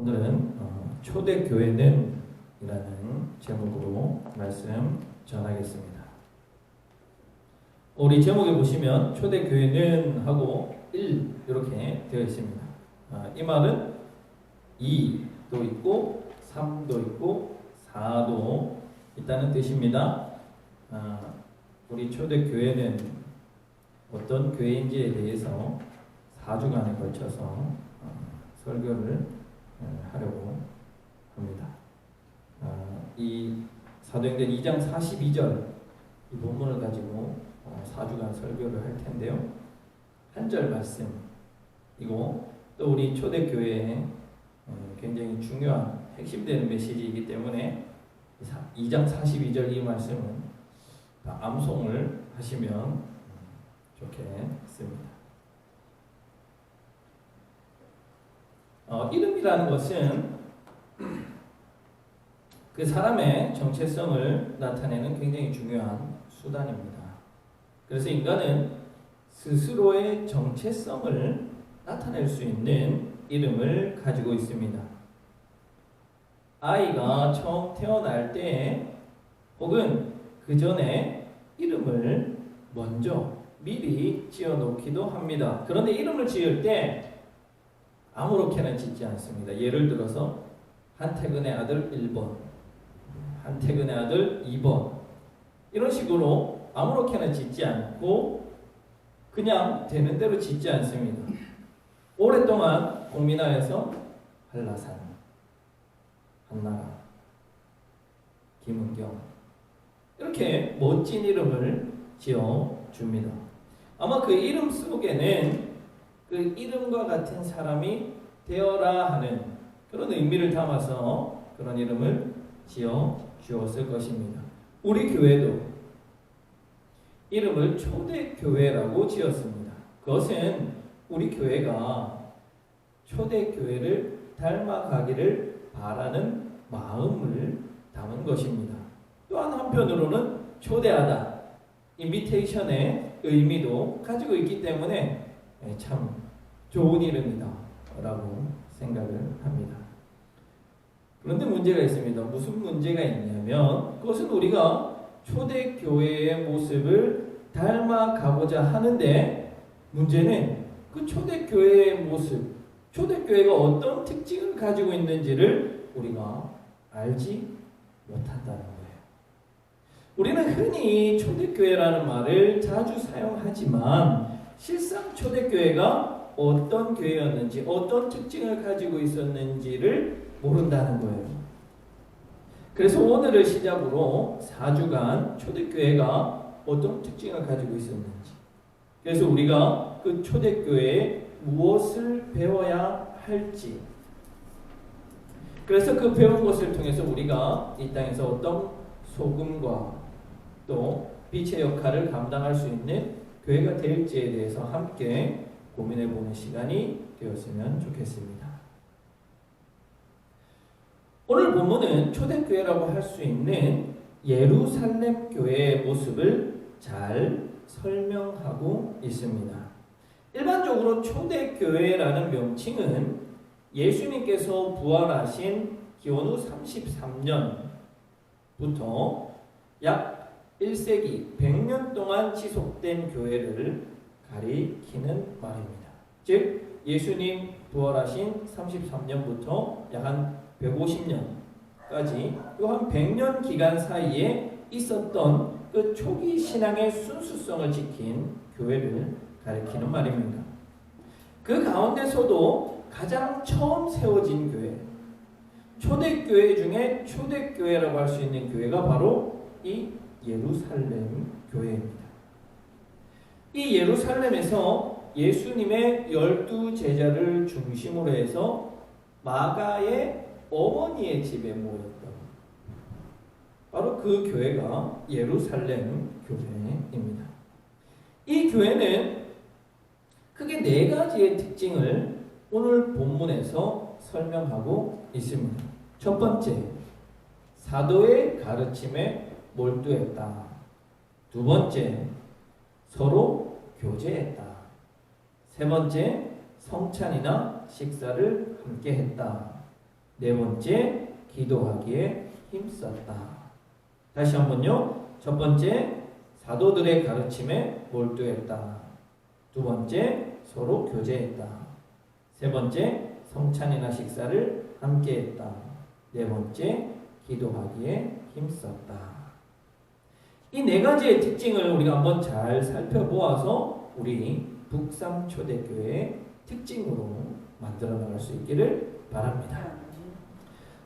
오늘은 초대교회는 이라는 제목으로 말씀 전하겠습니다. 우리 제목에 보시면 초대교회는 하고 1 이렇게 되어 있습니다. 이 말은 2도 있고 3도 있고 4도 있다는 뜻입니다. 우리 초대교회는 어떤 교회인지에 대해서 4주간에 걸쳐서 설교를 하려고 합니다. 이 사도행전 2장 42절 이 본문을 가지고 4주간 설교를 할 텐데요. 한 절 말씀이고 또 우리 초대교회에 굉장히 중요한 핵심되는 메시지이기 때문에 2장 42절 이 말씀은 다 암송을 하시면 좋겠습니다. 이름이라는 것은 그 사람의 정체성을 나타내는 굉장히 중요한 수단입니다. 그래서 인간은 스스로의 정체성을 나타낼 수 있는 이름을 가지고 있습니다. 아이가 처음 태어날 때 혹은 그 전에 이름을 먼저 미리 지어놓기도 합니다. 그런데 이름을 지을 때 아무렇게나 짓지 않습니다. 예를 들어서 한태근의 아들 1번, 한태근의 아들 2번 이런 식으로 아무렇게나 짓지 않고 그냥 되는 대로 짓지 않습니다. 오랫동안 고민하여서 한라산, 한나라, 김은경 이렇게 멋진 이름을 지어줍니다. 아마 그 이름 속에는 그 이름과 같은 사람이 되어라 하는 그런 의미를 담아서 그런 이름을 지어 주었을 것입니다. 우리 교회도 이름을 초대교회라고 지었습니다. 그것은 우리 교회가 초대교회를 닮아가기를 바라는 마음을 담은 것입니다. 또한 한편으로는 초대하다, 인비테이션의 의미도 가지고 있기 때문에 참 좋은 이름이다 라고 생각을 합니다. 그런데 문제가 있습니다. 무슨 문제가 있냐면 그것은 우리가 초대교회의 모습을 닮아가고자 하는데 문제는 그 초대교회의 모습, 초대교회가 어떤 특징을 가지고 있는지를 우리가 알지 못한다는 거예요. 우리는 흔히 초대교회라는 말을 자주 사용하지만 실상 초대교회가 어떤 교회였는지 어떤 특징을 가지고 있었는지를 모른다는 거예요. 그래서 오늘을 시작으로 4주간 초대교회가 어떤 특징을 가지고 있었는지, 그래서 우리가 그 초대교회에 무엇을 배워야 할지, 그래서 그 배운 것을 통해서 우리가 이 땅에서 어떤 소금과 또 빛의 역할을 감당할 수 있는 교회가 될지에 대해서 함께 고민해보는 시간이 되었으면 좋겠습니다. 오늘 본문은 초대교회라고 할 수 있는 예루살렘 교회의 모습을 잘 설명하고 있습니다. 일반적으로 초대교회라는 명칭은 예수님께서 부활하신 기원후 33년부터 약 1세기 100년 동안 지속된 교회를 가리키는 말입니다. 즉 예수님 부활하신 33년부터 약 한 150년까지 요 한 100년 기간 사이에 있었던 그 초기 신앙의 순수성을 지킨 교회를 가리키는 말입니다. 그 가운데서도 가장 처음 세워진 교회, 초대교회 중에 초대교회라고 할 수 있는 교회가 바로 이 예루살렘 교회입니다. 이 예루살렘에서 예수님의 12제자를 중심으로 해서 마가의 어머니의 집에 모였던 바로 그 교회가 예루살렘 교회입니다. 이 교회는 크게 4가지의 특징을 오늘 본문에서 설명하고 있습니다. 첫 번째, 사도의 가르침에 몰두했다. 두 번째, 서로 교제했다. 세 번째, 성찬이나 식사를 함께 했다. 네 번째, 기도하기에 힘썼다. 다시 한번요. 첫 번째, 사도들의 가르침에 몰두했다. 두 번째, 서로 교제했다. 세 번째, 성찬이나 식사를 함께했다. 네 번째, 기도하기에 힘썼다. 이 네 가지의 특징을 우리가 한번 잘 살펴보아서 우리 북삼초대교회의 특징으로 만들어 나갈 수 있기를 바랍니다.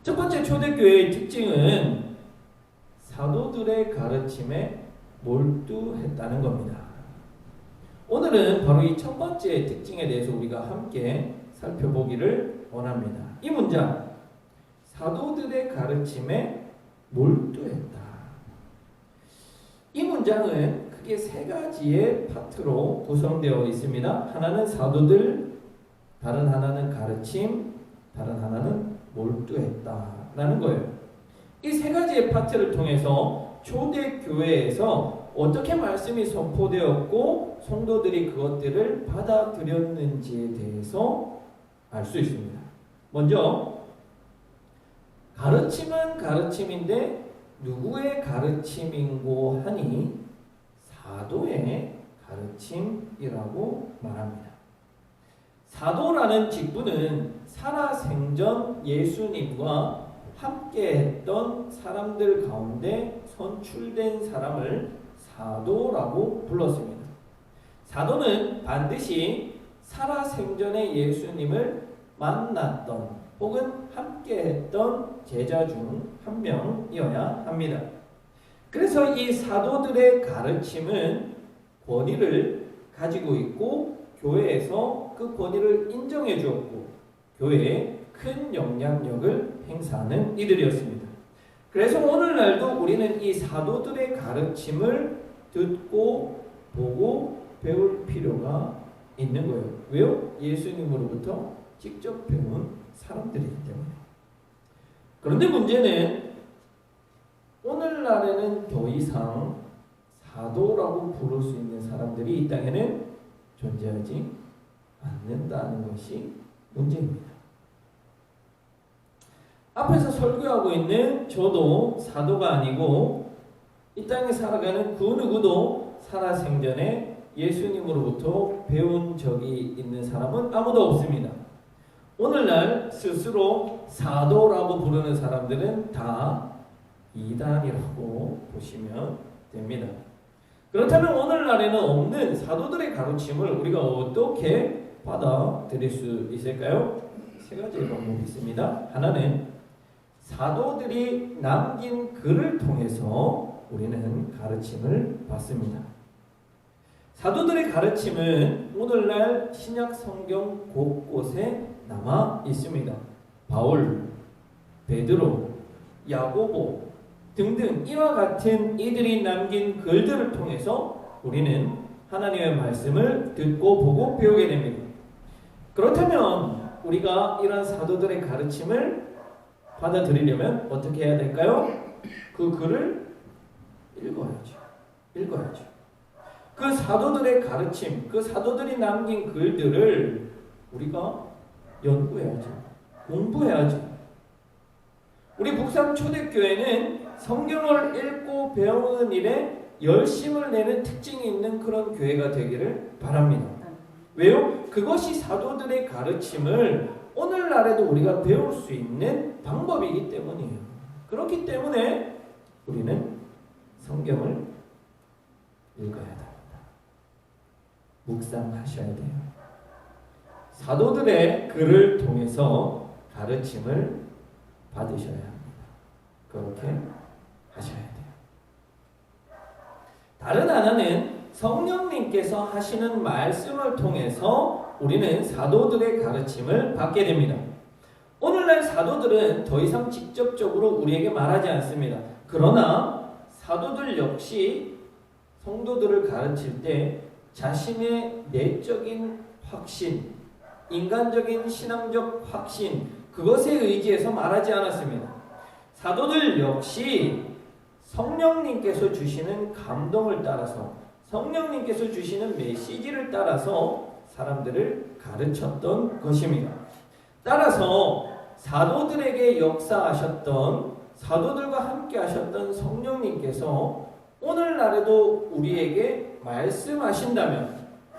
첫 번째 초대교회의 특징은 사도들의 가르침에 몰두했다는 겁니다. 오늘은 바로 이 첫 번째 특징에 대해서 우리가 함께 살펴보기를 원합니다. 이 문장, 사도들의 가르침에 몰두했다. 이 문장은 크게 세 가지의 파트로 구성되어 있습니다. 하나는 사도들, 다른 하나는 가르침, 다른 하나는 몰두했다라는 거예요. 이 세 가지의 파트를 통해서 초대교회에서 어떻게 말씀이 선포되었고 성도들이 그것들을 받아들였는지에 대해서 알 수 있습니다. 먼저 가르침은 가르침인데 누구의 가르침인고 하니 사도의 가르침이라고 말합니다. 사도라는 직분은 살아생전 예수님과 함께했던 사람들 가운데 선출된 사람을 사도라고 불렀습니다. 사도는 반드시 살아생전에 예수님을 만났던 혹은 함께했던 제자 중 한 명이어야 합니다. 그래서 이 사도들의 가르침은 권위를 가지고 있고 교회에서 그 권위를 인정해 주었고 교회에 큰 영향력을 행사하는 이들이었습니다. 그래서 오늘날도 우리는 이 사도들의 가르침을 듣고 보고 배울 필요가 있는 거예요. 왜요? 예수님으로부터 직접 배운 사람들이기 때문에. 그런데 문제는 오늘날에는 더 이상 사도라고 부를 수 있는 사람들이 이 땅에는 존재하지 않는다는 것이 문제입니다. 앞에서 설교하고 있는 저도 사도가 아니고 이 땅에 살아가는 그 누구도 살아생전에 예수님으로부터 배운 적이 있는 사람은 아무도 없습니다. 오늘날 스스로 사도라고 부르는 사람들은 다 이단이라고 보시면 됩니다. 그렇다면 오늘날에는 없는 사도들의 가르침을 우리가 어떻게 받아들일 수 있을까요? 세 가지의 방법이 있습니다. 하나는 사도들이 남긴 글을 통해서 우리는 가르침을 받습니다. 사도들의 가르침은 오늘날 신약 성경 곳곳에 남아 있습니다. 바울, 베드로, 야고보 등등 이와 같은 이들이 남긴 글들을 통해서 우리는 하나님의 말씀을 듣고 보고 배우게 됩니다. 그렇다면 우리가 이런 사도들의 가르침을 받아들이려면 어떻게 해야 될까요? 그 글을 읽어야죠. 그 사도들의 가르침, 그 사도들이 남긴 글들을 우리가 연구해야죠. 공부해야죠. 우리 북삼초대교회는 성경을 읽고 배우는 일에 열심을 내는 특징이 있는 그런 교회가 되기를 바랍니다. 왜요? 그것이 사도들의 가르침을 오늘날에도 우리가 배울 수 있는 방법이기 때문이에요. 그렇기 때문에 우리는 성경을 읽어야 됩니다. 묵상하셔야 돼요. 사도들의 글을 통해서 가르침을 받으셔야 합니다. 그렇게 하셔야 돼요. 다른 하나는 성령님께서 하시는 말씀을 통해서 우리는 사도들의 가르침을 받게 됩니다. 오늘날 사도들은 더 이상 직접적으로 우리에게 말하지 않습니다. 그러나 사도들 역시 성도들을 가르칠 때 자신의 내적인 확신, 인간적인 신앙적 확신, 그것에 의지해서 말하지 않았습니다. 사도들 역시 성령님께서 주시는 감동을 따라서, 성령님께서 주시는 메시지를 따라서 사람들을 가르쳤던 것입니다. 따라서 사도들에게 역사하셨던 사도들과 함께 하셨던 성령님께서 오늘날에도 우리에게 말씀하신다면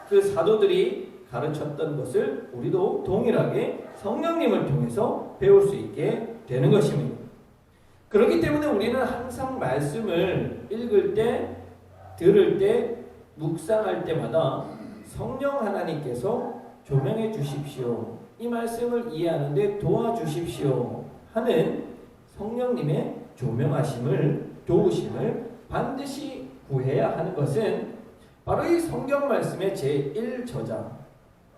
그 사도들이 가르쳤던 것을 우리도 동일하게 성령님을 통해서 배울 수 있게 되는 것입니다. 그렇기 때문에 우리는 항상 말씀을 읽을 때, 들을 때, 묵상할 때마다 성령 하나님께서 조명해 주십시오. 이 말씀을 이해하는 데 도와주십시오. 하는 성령님의 조명하심을, 도우심을 반드시 구해야 하는 것은 바로 이 성경 말씀의 제1저자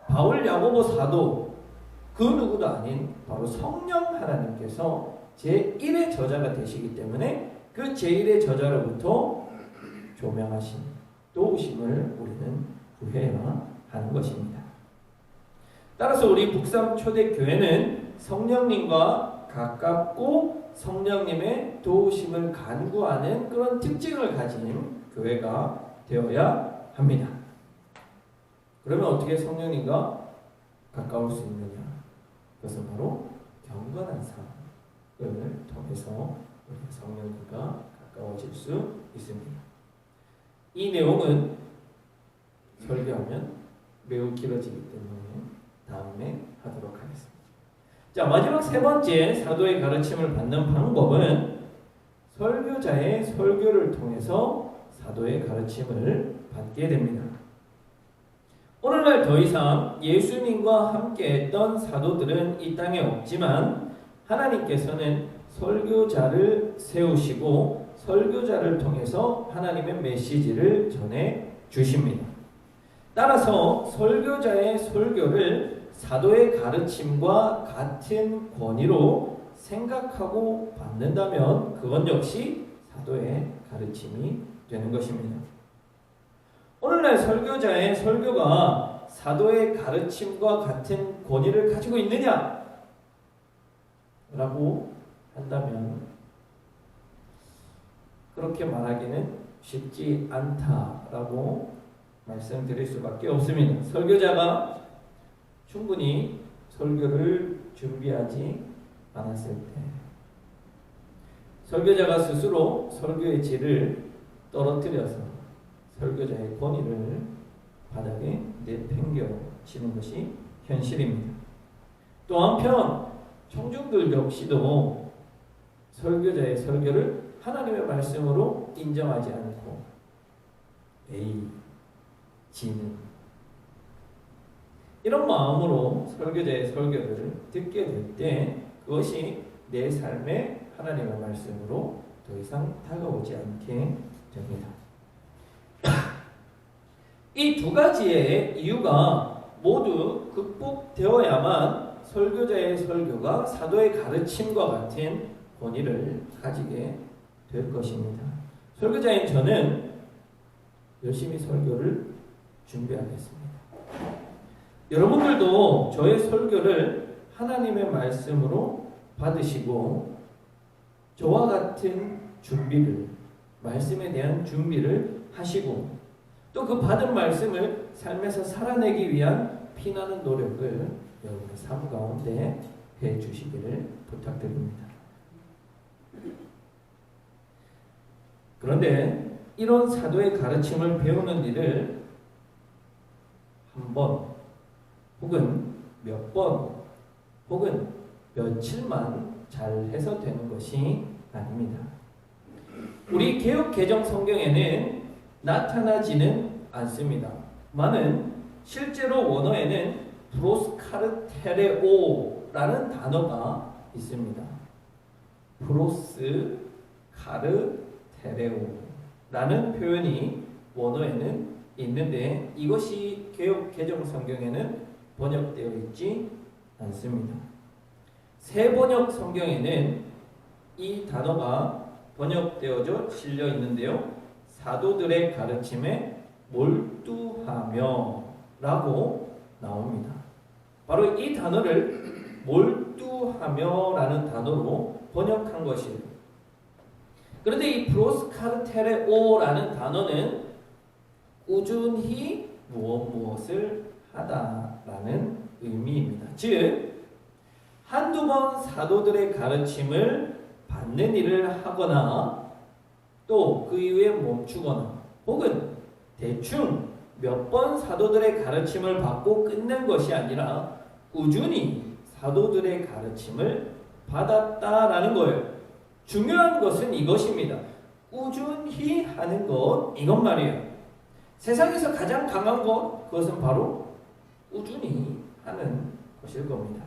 바울 야고보 사도 그 누구도 아닌 바로 성령 하나님께서 제1의 저자가 되시기 때문에 그 제1의 저자로부터 조명하심, 도우심을 우리는 구해야 하는 것입니다. 따라서 우리 북삼 초대교회는 성령님과 가깝고 성령님의 도우심을 간구하는 그런 특징을 가진 교회가 되어야 합니다. 그러면 어떻게 성령님과 가까울 수 있느냐? 그것은 바로 경건한 삶을 통해서 우리 성령님과 가까워질 수 있습니다. 이 내용은 설교하면 매우 길어지기 때문에 다음에 하도록 하겠습니다. 자, 마지막 세 번째 사도의 가르침을 받는 방법은 설교자의 설교를 통해서 사도의 가르침을 받게 됩니다. 오늘날 더 이상 예수님과 함께했던 사도들은 이 땅에 없지만 하나님께서는 설교자를 세우시고 설교자를 통해서 하나님의 메시지를 전해 주십니다. 따라서 설교자의 설교를 사도의 가르침과 같은 권위로 생각하고 받는다면 그건 역시 사도의 가르침이 되는 것입니다. 오늘날 설교자의 설교가 사도의 가르침과 같은 권위를 가지고 있느냐? 라고 한다면 그렇게 말하기는 쉽지 않다라고 말씀드릴 수밖에 없습니다. 설교자가 충분히 설교를 준비하지 않았을 때 설교자가 스스로 설교의 질을 떨어뜨려서 설교자의 권위를 바닥에 내팽겨치는 것이 현실입니다. 또 한편 청중들 역시도 설교자의 설교를 하나님의 말씀으로 인정하지 않고 지는 이런 마음으로 설교자의 설교를 듣게 될 때 그것이 내 삶의 하나님의 말씀으로 더 이상 다가오지 않게 됩니다. 이 두 가지의 이유가 모두 극복되어야만 설교자의 설교가 사도의 가르침과 같은 권위를 가지게 될 것입니다. 설교자인 저는 열심히 설교를 준비하겠습니다. 여러분들도 저의 설교를 하나님의 말씀으로 받으시고 저와 같은 준비를, 말씀에 대한 준비를 하시고 또 그 받은 말씀을 삶에서 살아내기 위한 피나는 노력을 여러분의 삶 가운데 해 주시기를 부탁드립니다. 그런데 이런 사도의 가르침을 배우는 일을 한 번 혹은 몇 번 혹은 며칠만 잘 해서 되는 것이 아닙니다. 우리 개역 개정 성경에는 나타나지는 않습니다. 많은 실제로 원어에는 프로스카르테레오라는 단어가 있습니다. 프로스카르테레오라는 표현이 원어에는 있는데 이것이 개역 개정 성경에는 번역되어 있지 않습니다. 새 번역 성경에는 이 단어가 번역되어져 실려 있는데요. 사도들의 가르침에 몰두하며 라고 나옵니다. 바로 이 단어를 몰두하며 라는 단어로 번역한 것이에요. 그런데 이 프로스카르테레오라는 단어는 꾸준히 무엇을 하다라는 의미입니다. 즉 한두 번 사도들의 가르침을 받는 일을 하거나 또 그 이후에 멈추거나 혹은 대충 몇 번 사도들의 가르침을 받고 끝낸 것이 아니라 꾸준히 사도들의 가르침을 받았다라는 거예요. 중요한 것은 이것입니다. 꾸준히 하는 것, 이것 말이에요. 세상에서 가장 강한 것, 그것은 바로 꾸준히 하는 것일 겁니다.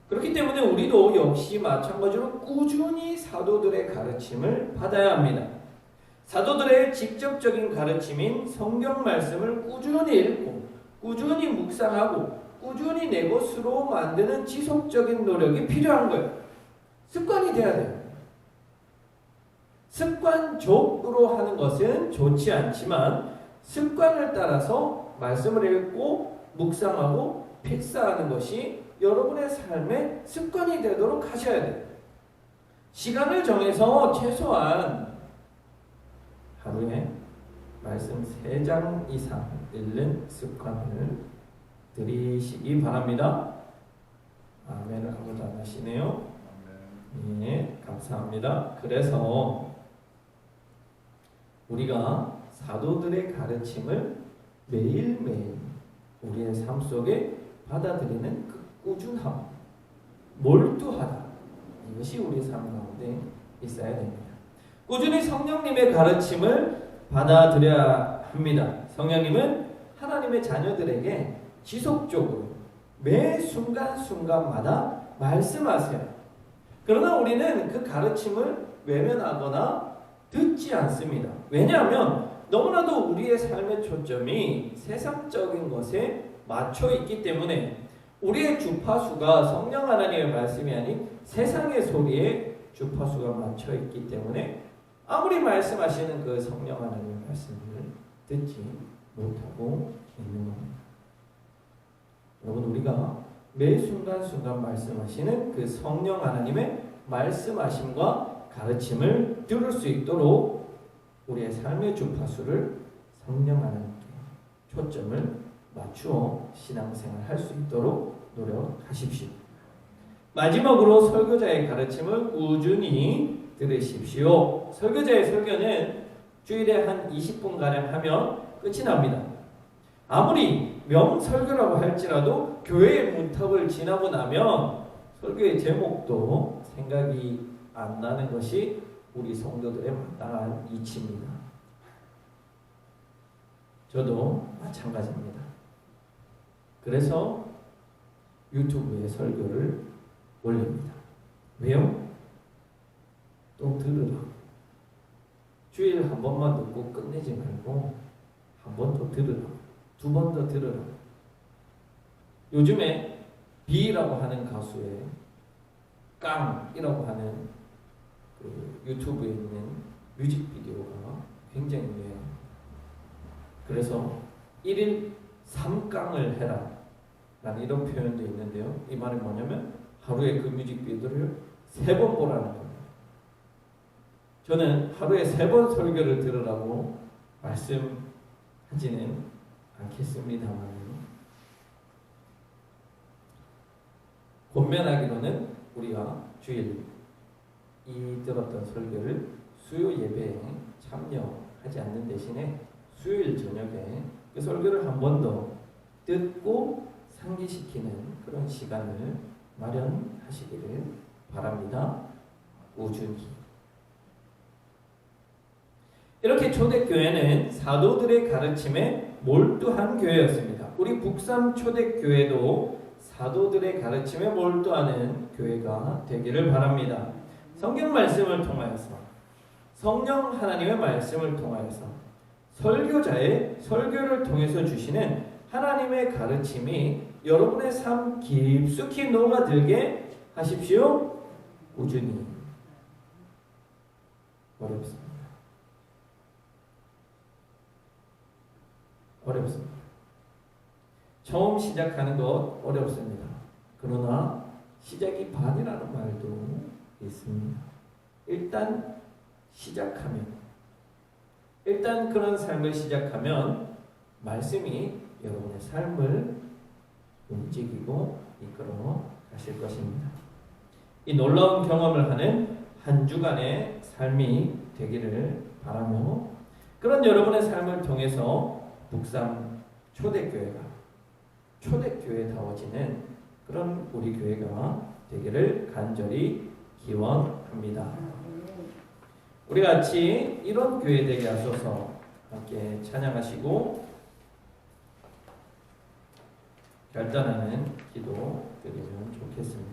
그렇기 때문에 우리도 역시 마찬가지로 꾸준히 사도들의 가르침을 받아야 합니다. 사도들의 직접적인 가르침인 성경 말씀을 꾸준히 읽고 꾸준히 묵상하고 꾸준히 내 것으로 만드는 지속적인 노력이 필요한 거예요. 습관이 돼야 돼요. 습관적으로 하는 것은 좋지 않지만 습관을 따라서 말씀을 읽고 묵상하고 필사하는 것이 여러분의 삶의 습관이 되도록 하셔야 돼요. 시간을 정해서 최소한 하루에 말씀 3장 이상 읽는 습관을 들이시기 바랍니다. 아멘을 아무도 안 하시네요. 네, 감사합니다. 그래서 우리가 사도들의 가르침을 매일매일 우리의 삶 속에 받아들이는 그 꾸준함, 몰두하다, 이것이 우리의 삶 가운데 있어야 됩니다. 꾸준히 성령님의 가르침을 받아들여야 합니다. 성령님은 하나님의 자녀들에게 지속적으로 매 순간순간마다 말씀하세요. 그러나 우리는 그 가르침을 외면하거나 듣지 않습니다. 왜냐하면 너무나도 우리의 삶의 초점이 세상적인 것에 맞춰 있기 때문에 우리의 주파수가 성령 하나님의 말씀이 아닌 세상의 소리에 주파수가 맞춰 있기 때문에 아무리 말씀하시는 그 성령 하나님의 말씀을 듣지 못하고 있는 겁니다. 여러분, 우리가 매 순간순간 말씀하시는 그 성령 하나님의 말씀하심과 가르침을 들을 수 있도록 우리의 삶의 주파수를 성령 하나님께 초점을 맞추어 신앙생활 할 수 있도록 노력하십시오. 마지막으로 설교자의 가르침을 꾸준히 들으십시오. 설교자의 설교는 주일에 한 20분가량 하면 끝이 납니다. 아무리 명설교라고 할지라도 교회의 문턱을 지나고 나면 설교의 제목도 생각이 안 나는 것이 우리 성도들의 마땅한 이치입니다. 저도 마찬가지입니다. 그래서 유튜브에 설교를 올립니다. 왜요? 또 들으라고. 주일 한 번만 듣고 끝내지 말고 한 번 더 들으라고. 2번 더 들으라고. 요즘에 비라고 하는 가수의 깡이라고 하는 그 유튜브에 있는 뮤직비디오가 굉장히 유행합니다. 그래서 1일 3깡을 해라 라는 이런 표현도 있는데요. 이 말이 뭐냐면 하루에 그 뮤직비디오를 3번 보라는 겁니다. 저는 하루에 3번 설교를 들으라고 말씀하지는 않겠습니다만 권면하기로는 우리가 주일 이 들었던 설교를 수요 예배에 참여하지 않는 대신에 수요일 저녁에 그 설교를 한 번 더 듣고 상기시키는 그런 시간을 마련하시기를 바랍니다. 꾸준히. 이렇게 초대교회는 사도들의 가르침에 몰두한 교회였습니다. 우리 북삼 초대교회도 사도들의 가르침에 몰두하는 교회가 되기를 바랍니다. 성경 말씀을 통하여서 성령 하나님의 말씀을 통하여서 설교자의 설교를 통해서 주시는 하나님의 가르침이 여러분의 삶 깊숙이 녹아들게 하십시오. 꾸준히. 어렵습니다. 어렵습니다. 처음 시작하는 것 어렵습니다. 그러나 시작이 반이라는 말도 있습니다. 일단 시작하면, 일단 그런 삶을 시작하면 말씀이 여러분의 삶을 움직이고 이끌어 가실 것입니다. 이 놀라운 경험을 하는 한 주간의 삶이 되기를 바라며 그런 여러분의 삶을 통해서 북삼 초대교회가 초대교회다워지는 그런 우리 교회가 되기를 간절히 기원합니다. 우리 같이 이런 교회 되게 하소서 함께 찬양하시고 결단하는 기도 드리면 좋겠습니다.